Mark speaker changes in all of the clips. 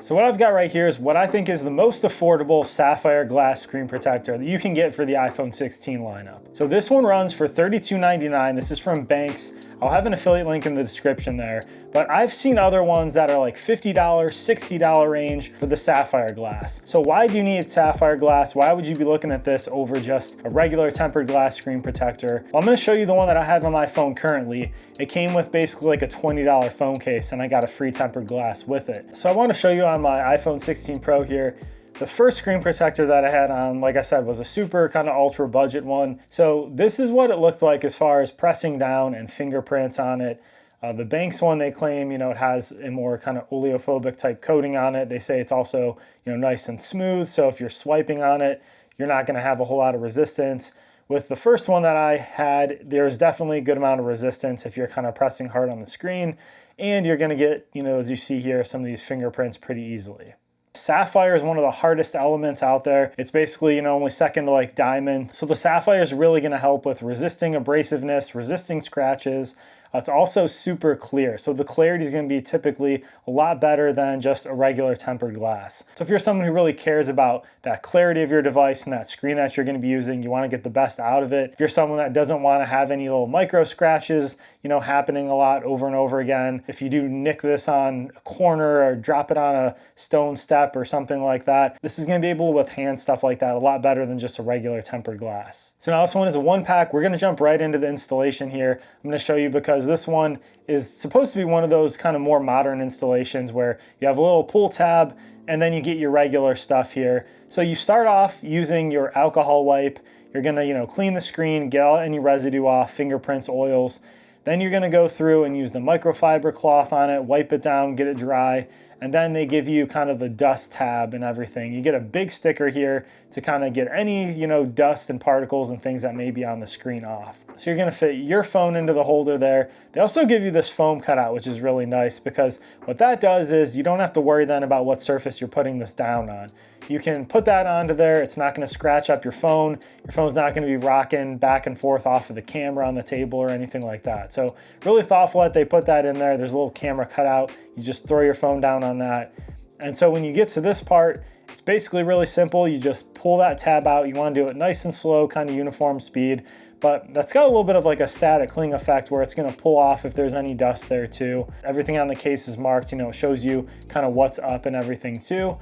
Speaker 1: So what I've got right here is what I think is the most affordable Sapphire glass screen protector that you can get for the iPhone 16 lineup. So this one runs for $32.99. This is from Benks. I'll have an affiliate link in the description there. But I've seen other ones that are like $50, $60 range for the Sapphire glass. So why do you need Sapphire glass? Why would you be looking at this over just a regular tempered glass screen protector? Well, I'm gonna show you the one that I have on my phone currently. It came with basically like a $20 phone case and I got a free tempered glass with it. So I wanna show you on my iPhone 16 Pro here. The first screen protector that I had on, like I said, was a super kind of ultra budget one. So this is what it looked like as far as pressing down and fingerprints on it. The Benks one, they claim, it has a more kind of oleophobic type coating on it. They say it's also, nice and smooth. So if you're swiping on it, you're not going to have a whole lot of resistance. With the first one that I had, there's definitely a good amount of resistance if you're kind of pressing hard on the screen. And you're going to get, as you see here, some of these fingerprints pretty easily. Sapphire is one of the hardest elements out there. It's basically, only second to like diamond. So the Sapphire is really going to help with resisting abrasiveness, resisting scratches. It's also super clear. So the clarity is going to be typically a lot better than just a regular tempered glass. So if you're someone who really cares about that clarity of your device and that screen that you're going to be using, you want to get the best out of it. If you're someone that doesn't want to have any little micro scratches, happening a lot over and over again. If you do nick this on a corner or drop it on a stone step or something like that, this is going to be able to withstand stuff like that a lot better than just a regular tempered glass. So now this one is a one pack. We're going to jump right into the installation here. I'm going to show you because this one is supposed to be one of those kind of more modern installations where you have a little pull tab and then you get your regular stuff here. So you start off using your alcohol wipe. You're going to, clean the screen, get all any residue off, fingerprints, oils. Then you're going to go through and use the microfiber cloth on it, wipe it down, get it dry, and then they give you kind of the dust tab and everything. You get a big sticker here to kind of get any, dust and particles and things that may be on the screen off. So you're going to fit your phone into the holder there. They also give you this foam cutout, which is really nice because what that does is you don't have to worry then about what surface you're putting this down on. You can put that onto there. It's not going to scratch up your phone. Your phone's not going to be rocking back and forth off of the camera on the table or anything like that. So really thoughtful that they put that in there. There's a little camera cutout. You just throw your phone down on that. And so when you get to this part, it's basically really simple. You just pull that tab out. You want to do it nice and slow, kind of uniform speed. But that's got a little bit of like a static cling effect where it's going to pull off if there's any dust there too. Everything on the case is marked, it shows you kind of what's up and everything too.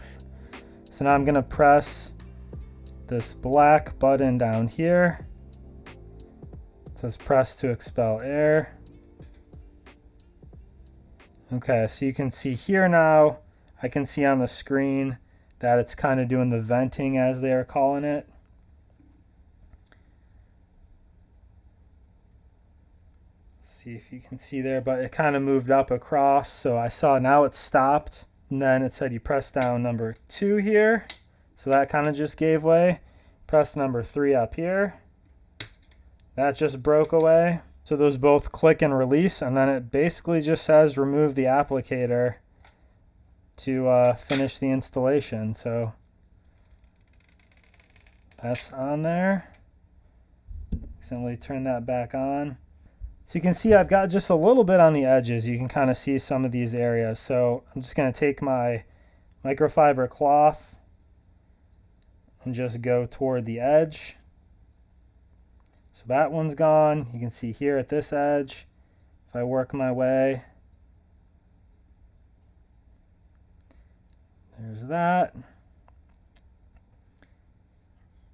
Speaker 1: So now I'm going to press this black button down here. It says press to expel air. Okay, so you can see here now, I can see on the screen that it's kind of doing the venting as they are calling it. See if you can see there, but it kind of moved up across. So I saw now it's stopped. And then it said you press down number 2 here. So that kind of just gave way. Press number 3 up here. That just broke away. So those both click and release. And then it basically just says remove the applicator to finish the installation. So that's on there. Simply turn that back on. So you can see I've got just a little bit on the edges. You can kind of see some of these areas. So I'm just going to take my microfiber cloth and just go toward the edge. So that one's gone. You can see here at this edge, if I work my way, there's that.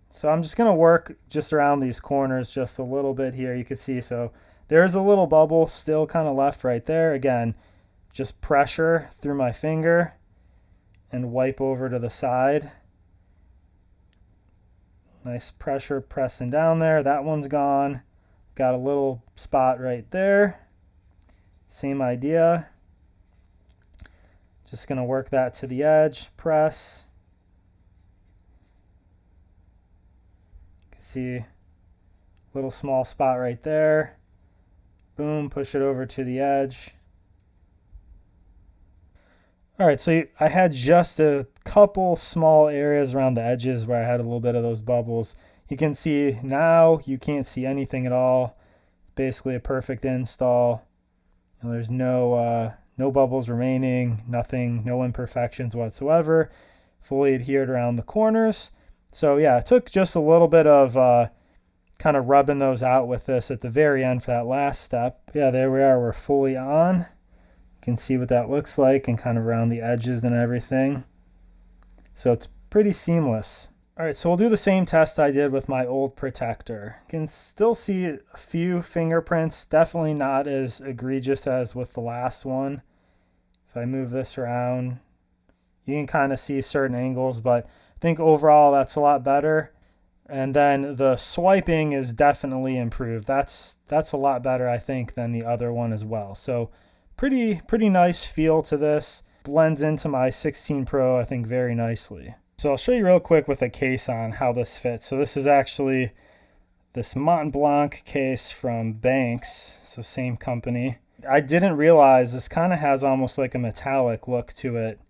Speaker 1: So I'm just going to work just around these corners just a little bit here. You can see, so there's a little bubble still kind of left right there. Again, just pressure through my finger and wipe over to the side. Nice pressure pressing down there. That one's gone. Got a little spot right there. Same idea. Just going to work that to the edge, press. You can see little small spot right there. Boom, push it over to the edge. All right, so I had just a couple small areas around the edges where I had a little bit of those bubbles. You can see now you can't see anything at all. It's basically a perfect install. And there's no No bubbles remaining, nothing, no imperfections whatsoever. Fully adhered around the corners. So yeah, it took just a little bit of kind of rubbing those out with this at the very end for that last step. Yeah, there we are, we're fully on. You can see what that looks like and kind of around the edges and everything. So it's pretty seamless. All right, so we'll do the same test I did with my old protector. You can still see a few fingerprints, definitely not as egregious as with the last one. If I move this around, you can kind of see certain angles, but I think overall that's a lot better. And then the swiping is definitely improved. That's a lot better, I think, than the other one as well. So pretty nice feel to this. Blends into my 16 Pro, I think, very nicely. So I'll show you real quick with a case on how this fits. So this is actually this mount-blanc case from Benks, so same company. I didn't realize this kind of has almost like a metallic look to it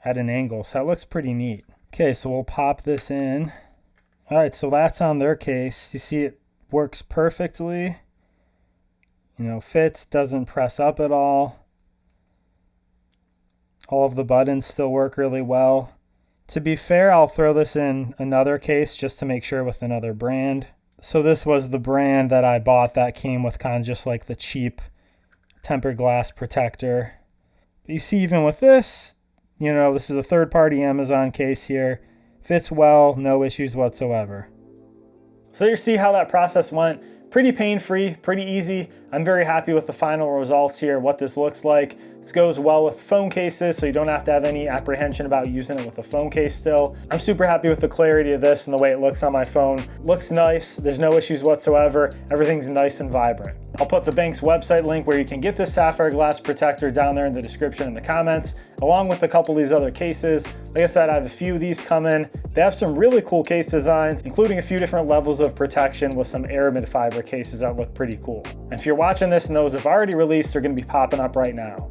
Speaker 1: at an angle, so that looks pretty neat. Okay, so we'll pop this in. All right, so that's on their case. You see it works perfectly. You know, fits, doesn't press up at all. All of the buttons still work really well. To be fair, I'll throw this in another case just to make sure with another brand. So this was the brand that I bought that came with kind of just like the cheap tempered glass protector. But you see, even with this, you know, this is a third-party Amazon case here. Fits well, no issues whatsoever. So you see how that process went. Pretty pain-free, pretty easy. I'm very happy with the final results here, what this looks like. This goes well with phone cases, so you don't have to have any apprehension about using it with a phone case still. I'm super happy with the clarity of this and the way it looks on my phone. Looks nice, there's no issues whatsoever. Everything's nice and vibrant. I'll put the Benks website link where you can get this sapphire glass protector down there in the description in the comments, along with a couple of these other cases. Like I said, I have a few of these coming. They have some really cool case designs, including a few different levels of protection with some aramid fiber cases that look pretty cool. And if you're watching this and those have already released, they're gonna be popping up right now.